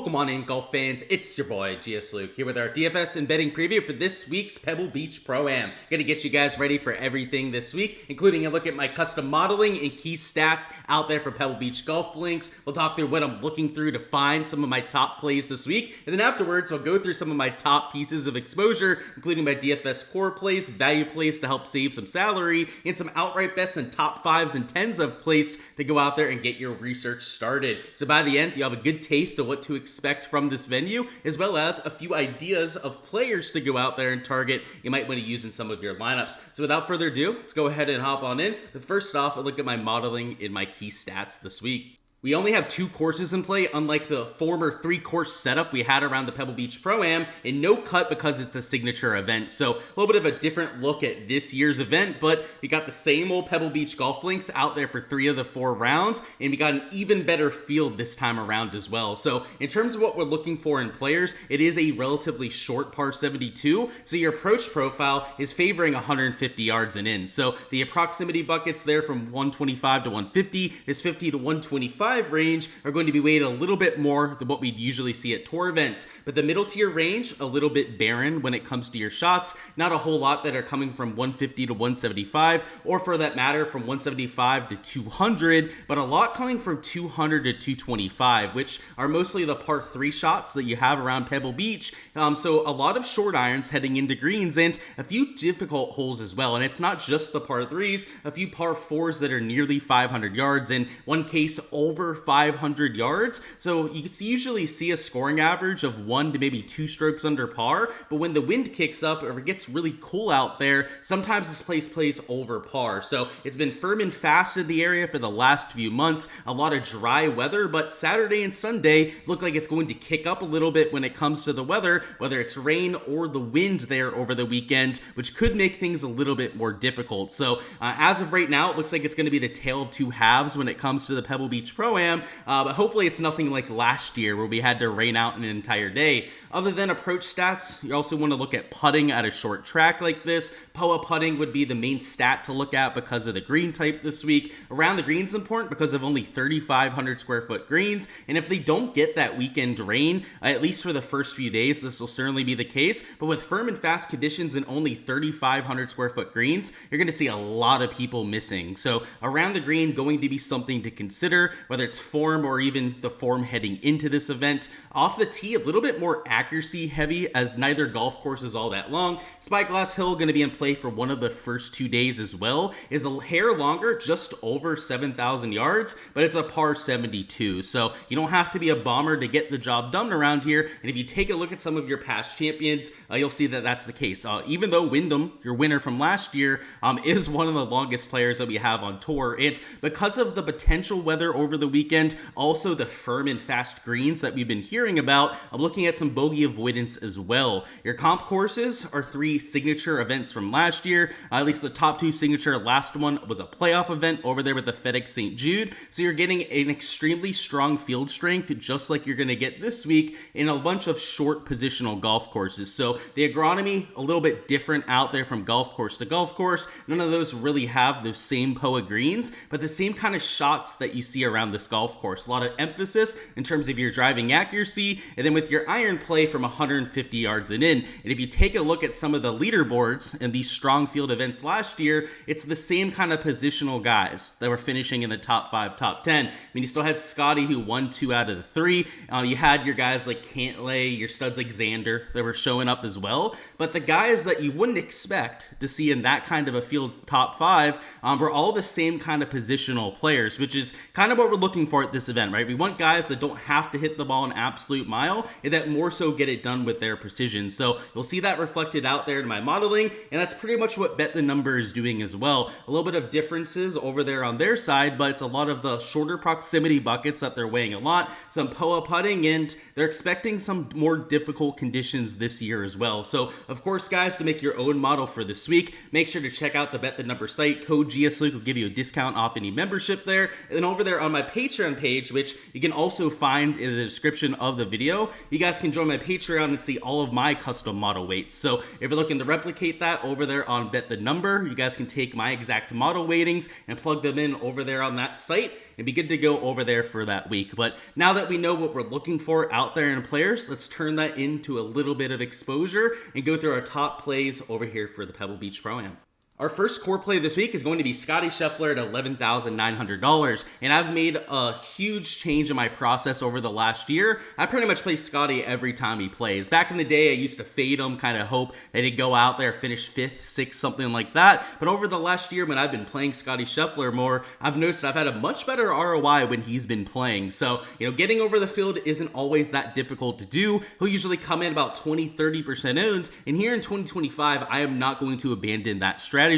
Welcome on in, golf fans. It's your boy, Gsluke, here with our DFS and betting preview for this week's Pebble Beach Pro-Am. Gonna get you guys ready for everything this week, including a look at my custom modeling and key stats out there for Pebble Beach golf links. We'll talk through what I'm looking through to find some of my top plays this week, and then afterwards, I'll go through some of my top pieces of exposure, including my DFS core plays, value plays to help save some salary, and some outright bets and top 5s and 10s I've placed to go out there and get your research started. So by the end, you have a good taste of what to expect from this venue, as well as a few ideas of players to go out there and target you might want to use in some of your lineups. So without further ado, let's go ahead and hop on in. But first off, a look at my modeling in my key stats this week. We only have 2 courses in play, unlike the former 3-course setup we had around the Pebble Beach Pro-Am, and no cut because it's a signature event. So a little bit of a different look at this year's event, but we got the same old Pebble Beach golf links out there for 3 of the 4 rounds, and we got an even better field this time around as well. So in terms of what we're looking for in players, it is a relatively short par 72, so your approach profile is favoring 150 yards and in. So the proximity buckets there from 125 to 150, this 50 to 125 range are going to be weighted a little bit more than what we'd usually see at tour events, but the middle tier range a little bit barren when it comes to your shots. Not a whole lot that are coming from 150 to 175, or for that matter from 175 to 200, but a lot coming from 200 to 225, which are mostly the par 3 shots that you have around Pebble Beach. So a lot of short irons heading into greens and a few difficult holes as well. And it's not just the par 3s, a few par 4s that are nearly 500 yards, in one case over 500 yards. So you usually see a scoring average of 1 to maybe 2 strokes under par, but when the wind kicks up or it gets really cool out there, sometimes this place plays over par. So it's been firm and fast in the area for the last few months, a lot of dry weather, but Saturday and Sunday look like it's going to kick up a little bit when it comes to the weather, whether it's rain or the wind there over the weekend, which could make things a little bit more difficult. So as of right now, it looks like it's going to be the tale of 2 halves when it comes to the Pebble Beach Pro-Am, but hopefully it's nothing like last year where we had to rain out an entire day. Other than approach stats, you also want to look at putting at a short track like this. POA putting would be the main stat to look at because of the green type this week. Around the greens important because of only 3,500 square foot greens, and if they don't get that weekend rain, at least for the first few days, this will certainly be the case, but with firm and fast conditions and only 3,500 square foot greens, you're going to see a lot of people missing. So around the green going to be something to consider, whether it's form or even the form heading into this event. Off the tee, a little bit more accuracy heavy as neither golf course is all that long. Spyglass Hill going to be in play for one of the first 2 days as well. Is a hair longer, just over 7,000 yards, but it's a par 72. So you don't have to be a bomber to get the job done around here. And if you take a look at some of your past champions, you'll see that that's the case. Even though Wyndham, your winner from last year, is one of the longest players that we have on tour, and because of the potential weather over the weekend, also the firm and fast greens that we've been hearing about, I'm looking at some bogey avoidance as well. Your comp courses are 3 signature events from last year. At least the top 2 signature, last one was a playoff event over there with the Fedex St. Jude. So you're getting an extremely strong field strength, just like you're going to get this week in a bunch of short positional golf courses. So the agronomy, a little bit different out there from golf course to golf course. None of those really have those same POA greens, but the same kind of shots that you see around this golf course. A lot of emphasis in terms of your driving accuracy, and then with your iron play from 150 yards and in. And if you take a look at some of the leaderboards in these strong field events last year, it's the same kind of positional guys that were finishing in the top 5, top 10. I mean, you still had Scottie, who won 2 out of the 3. You had your guys like Cantlay, your studs like Xander that were showing up as well. But the guys that you wouldn't expect to see in that kind of a field top 5 were all the same kind of positional players, which is kind of what we're looking for at this event, right? We want guys that don't have to hit the ball an absolute mile, and that more so get it done with their precision. So you'll see that reflected out there in my modeling, and that's pretty much what Bet the Number is doing as well. A little bit of differences over there on their side, but it's a lot of the shorter proximity buckets that they're weighing a lot, some POA putting, and they're expecting some more difficult conditions this year as well. So of course, guys, to make your own model for this week, make sure to check out the Bet the Number site. Code Gsluke will give you a discount off any membership there. And then over there on my Patreon page, which you can also find in the description of the video. You guys can join my Patreon and see all of my custom model weights. So if you're looking to replicate that over there on Bet the Number, you guys can take my exact model weightings and plug them in over there on that site and be good to go over there for that week. But now that we know what we're looking for out there in players, let's turn that into a little bit of exposure and go through our top plays over here for the Pebble Beach Pro-Am. Our first core play this week is going to be Scottie Scheffler at $11,900, and I've made a huge change in my process over the last year. I pretty much play Scottie every time he plays. Back in the day, I used to fade him, kind of hope that he'd go out there, finish 5th, 6th, something like that. But over the last year, when I've been playing Scottie Scheffler more, I've noticed I've had a much better ROI when he's been playing. So, getting over the field isn't always that difficult to do. He'll usually come in about 20-30% owned, and here in 2025, I am not going to abandon that strategy.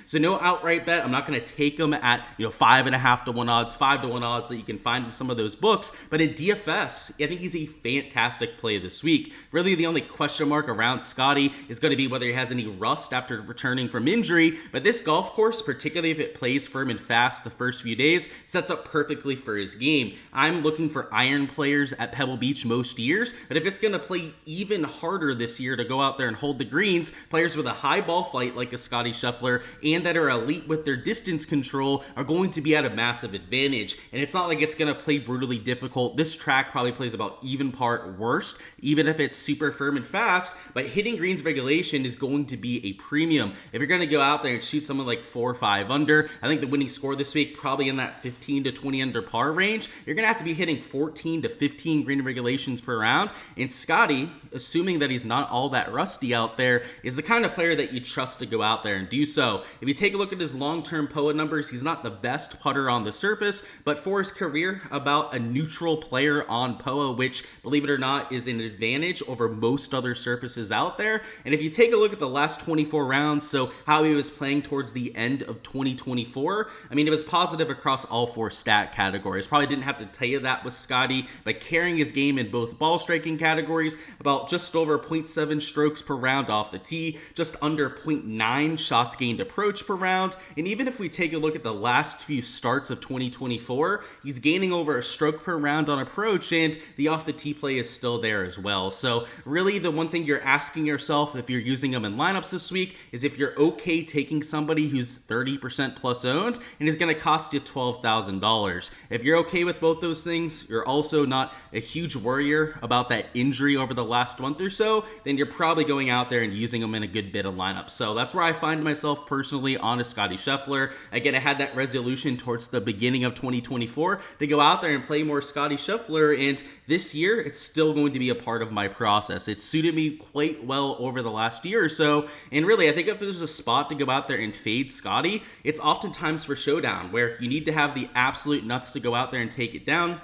So no outright bet. I'm not going to take them at 5.5 to 1 odds, 5 to 1 odds that you can find in some of those books. But in DFS, I think he's a fantastic play this week. Really, the only question mark around Scottie is going to be whether he has any rust after returning from injury. But this golf course, particularly if it plays firm and fast the first few days, sets up perfectly for his game. I'm looking for iron players at Pebble Beach most years, but if it's going to play even harder this year to go out there and hold the greens, players with a high ball flight like a Scottie Scheffler and that are elite with their distance control are going to be at a massive advantage. And it's not like it's going to play brutally difficult. This track probably plays about even part worst, even if it's super firm and fast, but hitting greens regulation is going to be a premium. If you're going to go out there and shoot someone like 4 or 5 under, I think the winning score this week probably in that 15 to 20 under par range. You're going to have to be hitting 14 to 15 green regulations per round. And Scottie, assuming that he's not all that rusty out there, is the kind of player that you trust to go out there and do so. If you take a look at his long-term POA numbers, he's not the best putter on the surface, but for his career, about a neutral player on POA, which, believe it or not, is an advantage over most other surfaces out there. And if you take a look at the last 24 rounds, so how he was playing towards the end of 2024, I mean, it was positive across all 4 stat categories. Probably didn't have to tell you that with Scottie, but carrying his game in both ball striking categories, about just over 0.7 strokes per round off the tee, just under 0.9 shots gained approach per round. And even if we take a look at the last few starts of 2024, he's gaining over a stroke per round on approach, and the off the tee play is still there as well. So really, the one thing you're asking yourself if you're using him in lineups this week is if you're okay taking somebody who's 30% plus owned and is going to cost you $12,000. If you're okay with both those things, you're also not a huge worrier about that injury over the last month or so, then you're probably going out there and using them in a good bit of lineups. So that's where I find myself personally on a Scottie Scheffler. Again, I had that resolution towards the beginning of 2024 to go out there and play more Scottie Scheffler, and this year it's still going to be a part of my process. It suited me quite well over the last year or so, and really I think if there's a spot to go out there and fade Scottie, it's oftentimes for showdown, where you need to have the absolute nuts to go out there and take it down.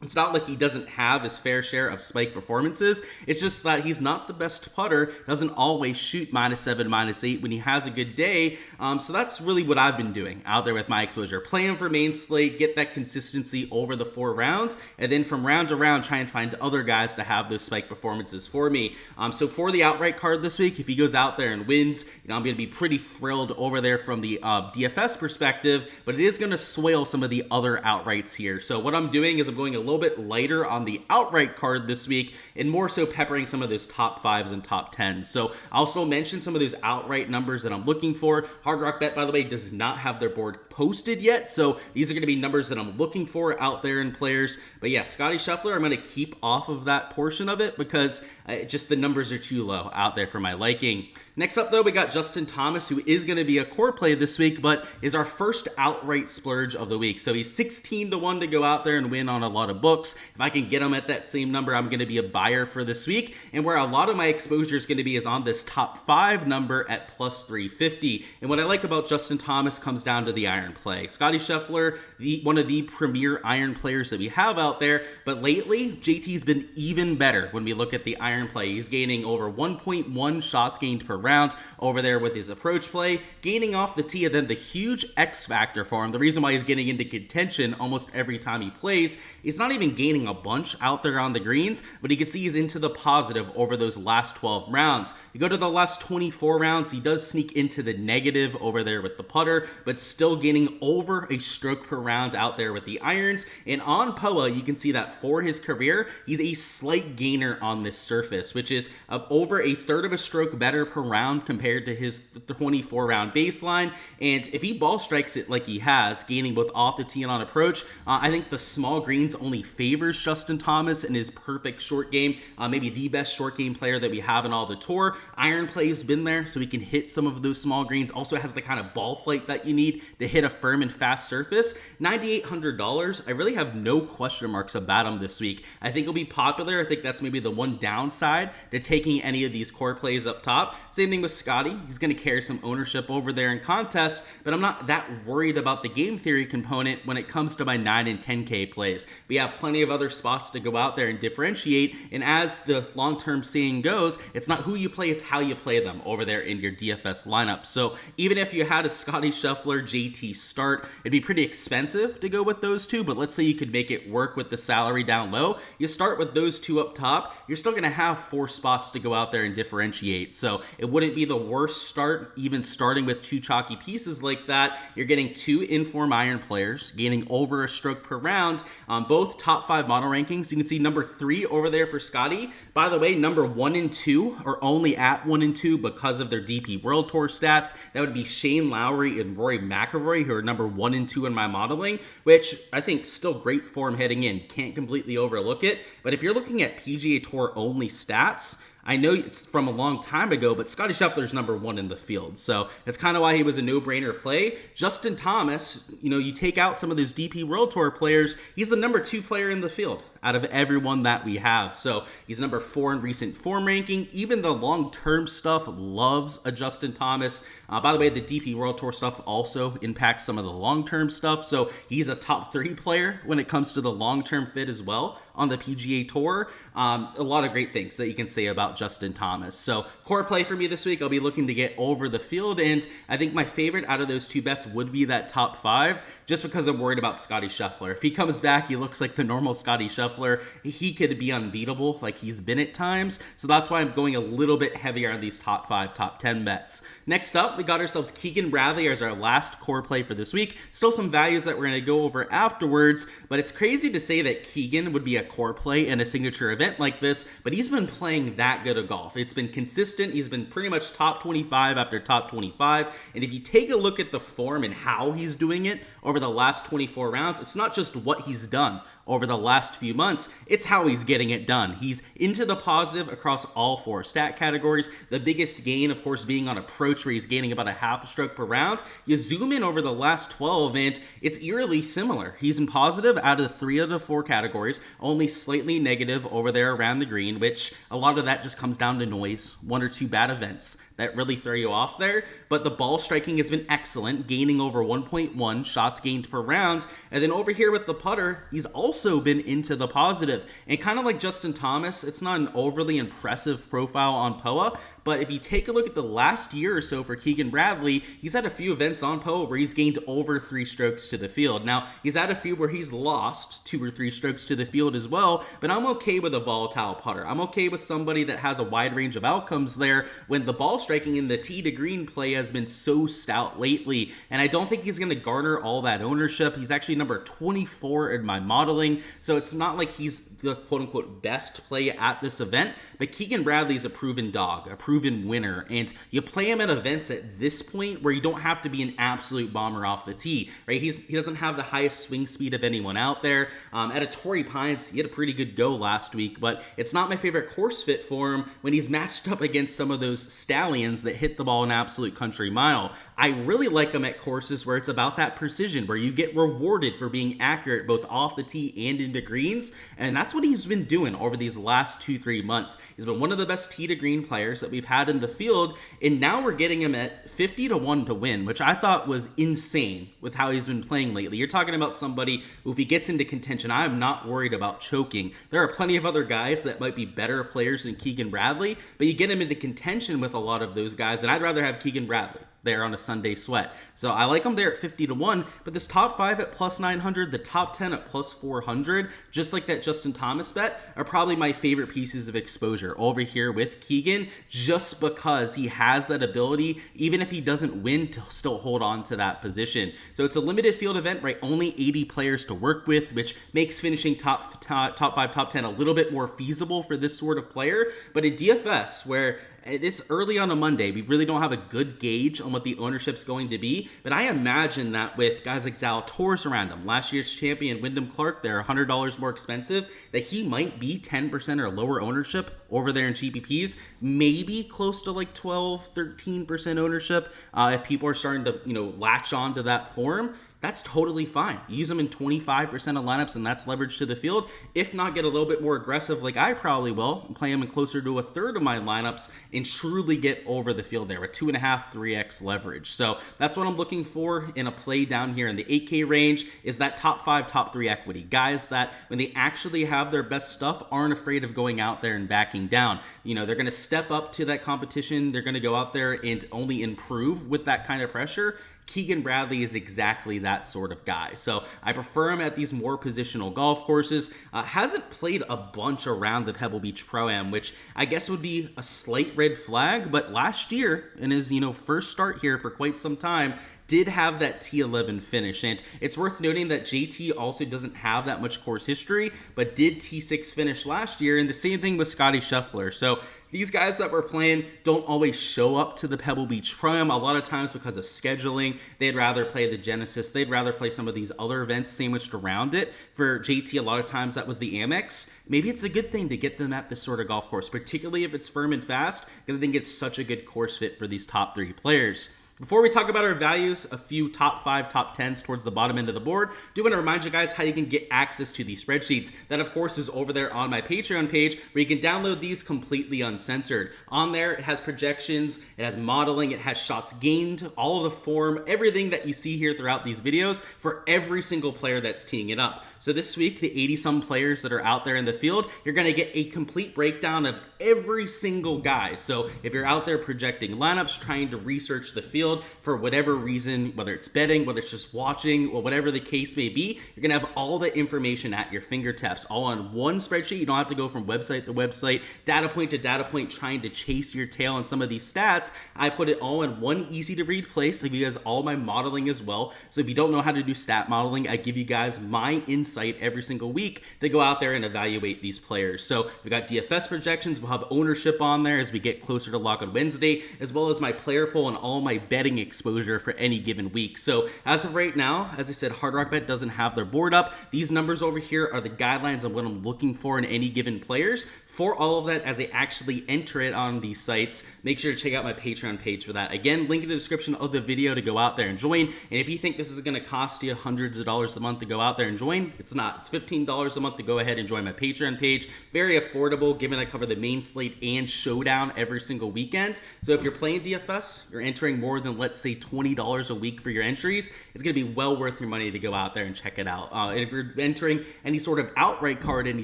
It's not like he doesn't have his fair share of spike performances. It's just that he's not the best putter, doesn't always shoot -7, -8 when he has a good day. So that's really what I've been doing out there with my exposure. Play him for main slate, get that consistency over the 4 rounds, and then from round to round, try and find other guys to have those spike performances for me. So for the outright card this week, if he goes out there and wins, I'm going to be pretty thrilled over there from the DFS perspective, but it is going to swale some of the other outrights here. So what I'm doing is I'm going a little bit lighter on the outright card this week and more so peppering some of those top 5s and top 10s. So I'll also mention some of those outright numbers that I'm looking for. Hard Rock Bet, by the way, does not have their board posted yet, so these are going to be numbers that I'm looking for out there in players. But yeah, Scottie Scheffler, I'm going to keep off of that portion of it because just the numbers are too low out there for my liking. Next up, though, we got Justin Thomas, who is going to be a core play this week, but is our first outright splurge of the week. So he's 16 to 1 to go out there and win on a lot of books. If I can get him at that same number, I'm going to be a buyer for this week. And where a lot of my exposure is going to be is on this top 5 number at plus 350. And what I like about Justin Thomas comes down to the iron play. Scottie Scheffler, one of the premier iron players that we have out there, but lately, JT's been even better when we look at the iron play. He's gaining over 1.1 shots gained per round over there with his approach play, gaining off the tee, and then the huge X factor for him, the reason why he's getting into contention almost every time he plays, is not even gaining a bunch out there on the greens, but you can see he's into the positive over those last 12 rounds. You go to the last 24 rounds, he does sneak into the negative over there with the putter, but still gaining over a stroke per round out there with the irons. And on POA, you can see that for his career, he's a slight gainer on this surface, which is over a third of a stroke better per round compared to his 24 round baseline. And if he ball strikes it like he has, gaining both off the tee and on approach, I think the small greens only favors Justin Thomas and his perfect short game, maybe the best short game player that we have in all the tour. Iron play has been there, so he can hit some of those small greens. Also has the kind of ball flight that you need to hit a firm and fast surface. $9,800. I really have no question marks about him this week. I think he'll be popular. I think that's maybe the one downside to taking any of these core plays up top. Same thing with Scottie. He's going to carry some ownership over there in contest, but I'm not that worried about the game theory component when it comes to my 9 and 10K plays. We have plenty of other spots to go out there and differentiate, and as the long-term saying goes, it's not who you play, it's how you play them over there in your DFS lineup. So even if you had a Scottie Scheffler JT start, it'd be pretty expensive to go with those two, but let's say you could make it work with the salary down low. You start with those two up top, you're still going to have 4 spots to go out there and differentiate. So it wouldn't be the worst start, even starting with 2 chalky pieces like that. You're getting 2 inform iron players, gaining over a stroke per round. Both top 5 model rankings. You can see number 3 over there for Scottie. By the way, number 1 and 2 are only at 1 and 2 because of their DP World Tour stats. That would be Shane Lowry and Rory McIlroy, who are number 1 and 2 in my modeling, which I think still great form heading in. Can't completely overlook it. But if you're looking at PGA Tour only stats, I know it's from a long time ago, but Scottie Scheffler's number 1 in the field. So that's kind of why he was a no-brainer play. Justin Thomas, you take out some of those DP World Tour players, he's the number 2 player in the field out of everyone that we have. So he's number 4 in recent form ranking. Even the long-term stuff loves a Justin Thomas. By the way, the DP World Tour stuff also impacts some of the long-term stuff. So he's a top 3 player when it comes to the long-term fit as well on the PGA Tour. A lot of great things that you can say about Justin Thomas. So core play for me this week, I'll be looking to get over the field, and I think my favorite out of those 2 bets would be that top 5, just because I'm worried about Scottie Scheffler. If he comes back, he looks like the normal Scottie Scheffler. He could be unbeatable like he's been at times, so that's why I'm going a little bit heavier on these top 5, top 10 bets. Next up, we got ourselves Keegan Bradley as our last core play for this week. Still some values that we're going to go over afterwards, but it's crazy to say that Keegan would be a core play in a signature event like this, but he's been playing that good of golf. It's been consistent. He's been pretty much top 25 after top 25, and if you take a look at the form and how he's doing it over the last 24 rounds, it's not just what he's done over the last few months, it's how he's getting it done. He's into the positive across all 4 stat categories. The biggest gain, of course, being on approach, where he's gaining about a half a stroke per round. You zoom in over the last 12, and it's eerily similar. He's in positive out of 3 of the 4 categories, only slightly negative over there around the green, which a lot of that just comes down to noise, 1 or 2 bad events that really throw you off there. But the ball striking has been excellent, gaining over 1.1 shots gained per round. And then over here with the putter, he's also been into the positive. And kind of like Justin Thomas, it's not an overly impressive profile on POA, but if you take a look at the last year or so for Keegan Bradley, he's had a few events on POA where he's gained over 3 strokes to the field. Now, he's had a few where he's lost 2 or 3 strokes to the field as well, but I'm okay with a volatile putter. I'm okay with somebody that has a wide range of outcomes there when the ball striking in the tee to green play has been so stout lately, and I don't think he's going to garner all that ownership. He's actually number 24 in my modeling, so it's not like he's the quote-unquote best play at this event, but Keegan Bradley's a proven dog, a proven winner, and you play him at events at this point where you don't have to be an absolute bomber off the tee, right? He doesn't have the highest swing speed of anyone out there. At a Torrey Pines, he had a pretty good go last week, but it's not my favorite course fit for him when he's matched up against some of those stallions that hit the ball an absolute country mile. I really like him at courses where it's about that precision, where you get rewarded for being accurate both off the tee and into greens, and that's what he's been doing over these last 2-3 months. He's been one of the best tee to green players that we've had in the field, and now we're getting him at 50-1 to win, which I thought was insane with how he's been playing lately. You're talking about somebody who, if he gets into contention, I am not worried about choking. There are plenty of other guys that might be better players than Keegan Bradley, but you get him into contention with a lot of those guys, and I'd rather have Keegan Bradley there on a Sunday sweat. So I like him there at 50 to 1, but this top 5 at plus 900, the top 10 at plus 400, just like that Justin Thomas bet, are probably my favorite pieces of exposure over here with Keegan, just because he has that ability, even if he doesn't win, to still hold on to that position. So it's a limited field event, right? Only 80 players to work with, which makes finishing top 5, top 10 a little bit more feasible for this sort of player. But in DFS, where this early on a Monday, we really don't have a good gauge on what the ownership's going to be, but I imagine that with guys like Zalatoris around him, last year's champion Wyndham Clark, they're $100 more expensive, that he might be 10% or lower ownership over there in GPPs, maybe close to like 12, 13% ownership if people are starting to, latch on to that form. That's totally fine. Use them in 25% of lineups, and that's leverage to the field. If not, get a little bit more aggressive like I probably will, and play them in closer to a third of my lineups and truly get over the field there with 2.5, 3x leverage. So that's what I'm looking for in a play down here in the 8K range, is that top 5, top 3 equity. Guys that, when they actually have their best stuff, aren't afraid of going out there and backing down. They're going to step up to that competition. They're going to go out there and only improve with that kind of pressure. Keegan Bradley is exactly that sort of guy. So I prefer him at these more positional golf courses. Hasn't played a bunch around the Pebble Beach Pro-Am, which I guess would be a slight red flag. But last year, in his first start here for quite some time, did have that T11 finish. And it's worth noting that JT also doesn't have that much course history, but did T6 finish last year. And the same thing with Scottie Scheffler. So these guys that we're playing don't always show up to the Pebble Beach Pro-Am. A lot of times because of scheduling, they'd rather play the Genesis. They'd rather play some of these other events sandwiched around it. For JT, a lot of times that was the Amex. Maybe it's a good thing to get them at this sort of golf course, particularly if it's firm and fast, because I think it's such a good course fit for these top 3 players. Before we talk about our values, a few top 5, top 10s towards the bottom end of the board, do want to remind you guys how you can get access to these spreadsheets. That, of course, is over there on my Patreon page, where you can download these completely uncensored. On there, it has projections, it has modeling, it has shots gained, all of the form, everything that you see here throughout these videos for every single player that's teeing it up. So this week, the 80-some players that are out there in the field, you're going to get a complete breakdown of every single guy. So if you're out there projecting lineups, trying to research the field, for whatever reason, whether it's betting, whether it's just watching, or whatever the case may be, you're gonna have all the information at your fingertips, all on one spreadsheet. You don't have to go from website to website, data point to data point, trying to chase your tail on some of these stats. I put it all in one easy to read place. I give you guys all my modeling as well. So if you don't know how to do stat modeling, I give you guys my insight every single week to go out there and evaluate these players. So we got DFS projections. We'll have ownership on there as we get closer to Lock on Wednesday, as well as my player poll and all my betting exposure for any given week. So as of right now, as I said, Hard Rock Bet doesn't have their board up. These numbers over here are the guidelines of what I'm looking for in any given players. For all of that, as I actually enter it on these sites, make sure to check out my Patreon page for that. Again, link in the description of the video to go out there and join. And if you think this is going to cost you hundreds of dollars a month to go out there and join, it's not. It's $15 a month to go ahead and join my Patreon page. Very affordable, given I cover the main slate and showdown every single weekend. So if you're playing DFS, you're entering more than, let's say, $20 a week for your entries, it's going to be well worth your money to go out there and check it out. And if you're entering any sort of outright card any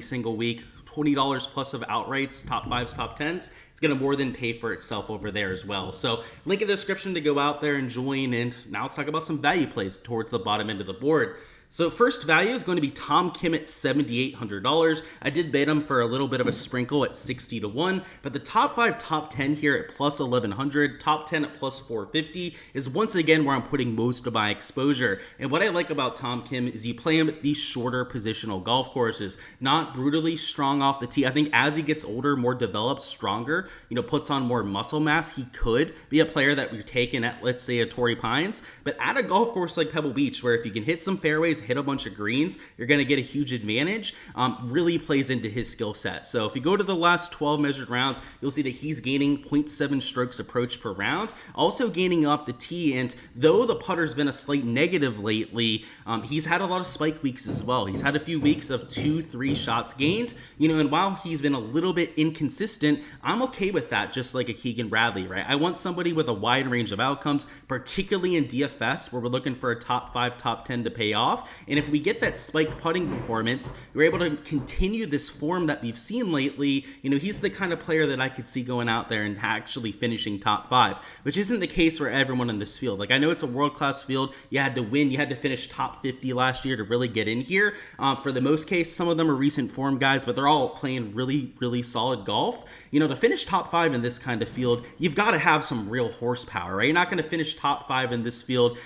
single week, $20 plus of outrights, top 5s, top 10s, it's going to more than pay for itself over there as well. So link in the description to go out there and join. And now let's talk about some value plays towards the bottom end of the board. So first value is going to be Tom Kim at $7,800. I did bet him for a little bit of a sprinkle at 60 to 1, but the top 5, top 10 here at plus 1,100, top 10 at plus 450 is once again where I'm putting most of my exposure. And what I like about Tom Kim is you play him at these shorter positional golf courses, not brutally strong off the tee. I think as he gets older, more developed, stronger, puts on more muscle mass, he could be a player that we're taking at, let's say, a Torrey Pines. But at a golf course like Pebble Beach, where if you can hit some fairways, hit a bunch of greens, you're going to get a huge advantage, really plays into his skill set. So if you go to the last 12 measured rounds, you'll see that he's gaining 0.7 strokes approach per round, also gaining off the tee. And though the putter's been a slight negative lately, he's had a lot of spike weeks as well. He's had a few weeks of 2-3 shots gained, and while he's been a little bit inconsistent, I'm okay with that, just like a Keegan Bradley, right? I want somebody with a wide range of outcomes, particularly in DFS, where we're looking for a top 5, top 10 to pay off. And if we get that spike putting performance, we're able to continue this form that we've seen lately. He's the kind of player that I could see going out there and actually finishing top 5, which isn't the case for everyone in this field. Like, I know it's a world-class field. You had to win. You had to finish top 50 last year to really get in here. For the most case, some of them are recent form guys, but they're all playing really, really solid golf. To finish top 5 in this kind of field, you've got to have some real horsepower, right? You're not going to finish top 5 in this field.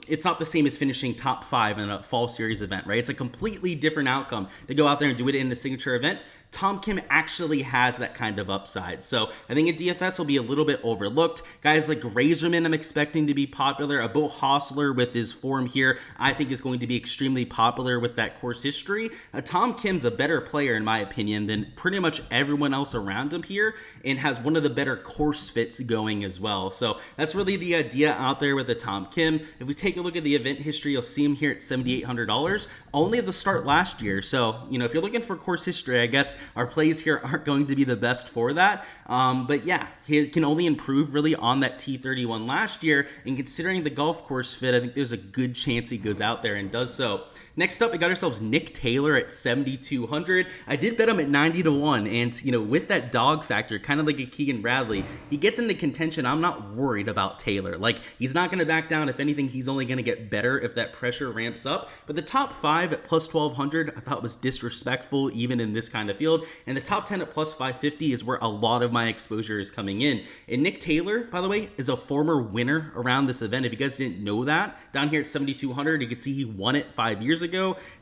It's not the same as finishing top 5 in a fall series event, right? It's a completely different outcome to go out there and do it in a signature event. Tom Kim actually has that kind of upside. So I think in DFS will be a little bit overlooked. Guys like Razorman, I'm expecting to be popular. A Beau Hossler with his form here, I think is going to be extremely popular with that course history. Tom Kim's a better player, in my opinion, than pretty much everyone else around him here, and has one of the better course fits going as well. So that's really the idea out there with the Tom Kim. If we take a look at the event history, you'll see him here at $7,800, only at the start if you're looking for course history, I guess our plays here aren't going to be the best for that. But yeah, he can only improve really on that T31 last year. And considering the golf course fit, I think there's a good chance he goes out there and does so. Next up, we got ourselves Nick Taylor at 7,200. I did bet him at 90-1, and with that dog factor, kind of like a Keegan Bradley, he gets into contention. I'm not worried about Taylor. Like, he's not going to back down. If anything, he's only going to get better if that pressure ramps up. But the top 5 at plus 1,200, I thought was disrespectful even in this kind of field. And the top 10 at plus 550 is where a lot of my exposure is coming in. And Nick Taylor, by the way, is a former winner around this event. If you guys didn't know that, down here at 7,200, you can see he won it 5 years ago.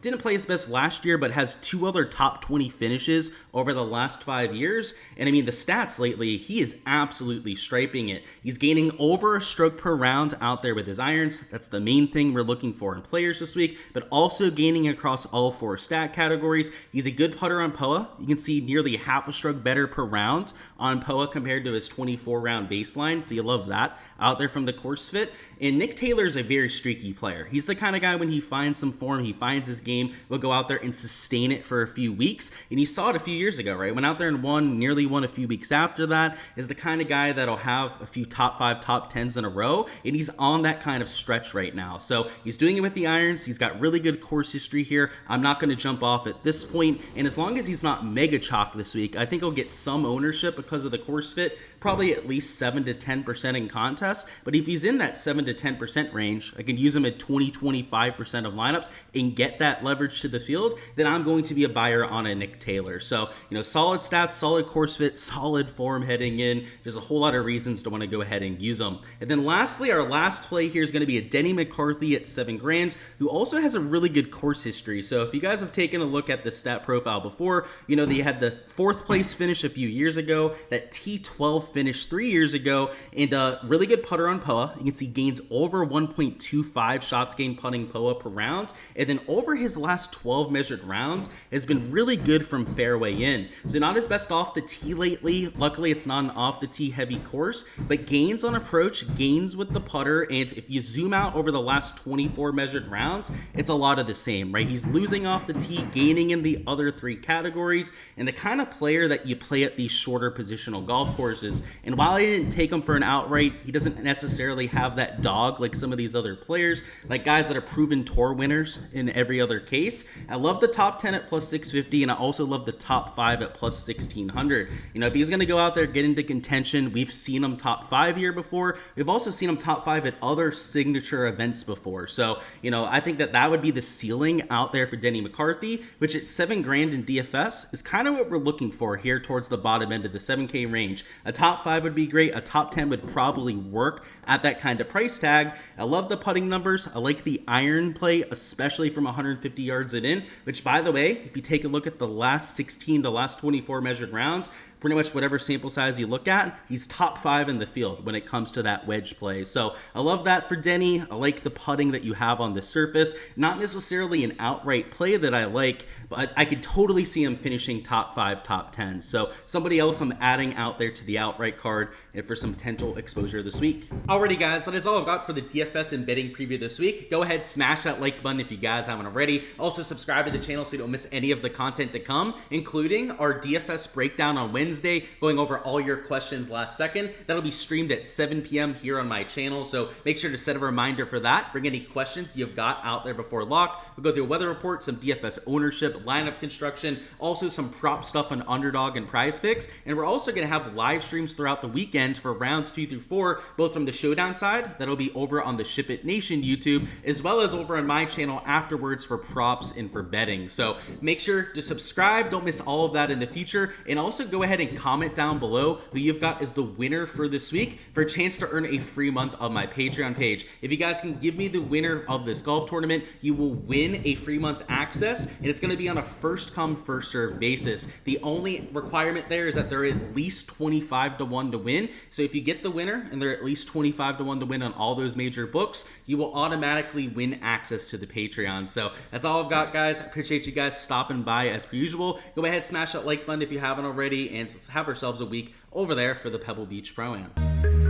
Didn't play his best last year, but has 2 other top 20 finishes over the last 5 years. And I mean, the stats lately, he is absolutely striping it. He's gaining over a stroke per round out there with his irons. That's the main thing we're looking for in players this week, but also gaining across all 4 stat categories. He's a good putter on POA. You can see nearly half a stroke better per round on POA compared to his 24 round baseline. So you love that out there from the course fit. And Nick Taylor is a very streaky player. He's the kind of guy, when he finds some form, he finds his game, will go out there and sustain it for a few weeks. And you saw it a few years ago, right? Went out there and nearly won a few weeks after that. Is the kind of guy that'll have a few top 5, top 10s in a row. And he's on that kind of stretch right now. So he's doing it with the irons. He's got really good course history here. I'm not going to jump off at this point. And as long as he's not mega chalk this week, I think he'll get some ownership because of the course fit, probably at least 7 to 10% in contests. But if he's in that 7 to 10% range, I can use him at 20-25% of lineups and get that leverage to the field, then I'm going to be a buyer on a Nick Taylor. So, solid stats, solid course fit, solid form heading in. There's a whole lot of reasons to want to go ahead and use them. And then lastly, our last play here is going to be a Denny McCarthy at $7,000, who also has a really good course history. So if you guys have taken a look at the stat profile before, they had the 4th place finish a few years ago, that T12 finish 3 years ago, and a really good putter on POA. You can see gains over 1.25 shots gained putting POA per round, and then over his last 12 measured rounds has been really good from fairway in. So not his best off the tee lately. Luckily, it's not an off the tee heavy course, but gains on approach, gains with the putter, and if you zoom out over the last 24 measured rounds, it's a lot of the same, right? He's losing off the tee, gaining in the other 3 categories, and the kind of player that you play at these shorter positional golf courses. And while I didn't take him for an outright, he doesn't necessarily have that dog like some of these other players, like guys that are proven tour winners in every other case. I love the top 10 at plus 650, and I also love the top 5 at plus 1,600. If he's going to go out there, get into contention, we've seen him top 5 here before. We've also seen him top 5 at other signature events before. So, I think that would be the ceiling out there for Denny McCarthy, which at $7,000 in DFS is kind of what we're looking for here towards the bottom end of the 7K range. A top 5 would be great. A top 10 would probably work at that kind of price tag. I love the putting numbers. I like the iron play, especially from 150 yards and in, which, by the way, if you take a look at the last 16 to last 24 measured rounds, pretty much whatever sample size you look at, he's top 5 in the field when it comes to that wedge play. So I love that for Denny. I like the putting that you have on the surface. Not necessarily an outright play that I like, but I could totally see him finishing top 5, top 10. So somebody else I'm adding out there to the outright card and for some potential exposure this week. Alrighty guys, that is all I've got for the DFS and betting preview this week. Go ahead, smash that like button if you guys haven't already. Also subscribe to the channel so you don't miss any of the content to come, including our DFS breakdown on Wednesday Wednesday, going over all your questions last second. That'll be streamed at 7 p.m. here on my channel, so make sure to set a reminder for that. Bring any questions you've got out there before lock. We'll go through a weather report, some DFS ownership, lineup construction, also some prop stuff on Underdog and Prize Picks, and we're also going to have live streams throughout the weekend for rounds 2 through 4, both from the Showdown side, that'll be over on the Ship It Nation YouTube, as well as over on my channel afterwards for props and for betting. So make sure to subscribe, don't miss all of that in the future, and also go ahead and comment down below who you've got as the winner for this week for a chance to earn a free month of my Patreon page. If you guys can give me the winner of this golf tournament, you will win a free month access, and it's going to be on a first come first serve basis. The only requirement there is that they're at least 25 to 1 to win. So if you get the winner and they're at least 25 to 1 to win on all those major books, you will automatically win access to the Patreon. So that's all I've got, guys. I appreciate you guys stopping by as per usual. Go ahead, smash that like button if you haven't already, and let's have ourselves a week over there for the Pebble Beach Pro-Am.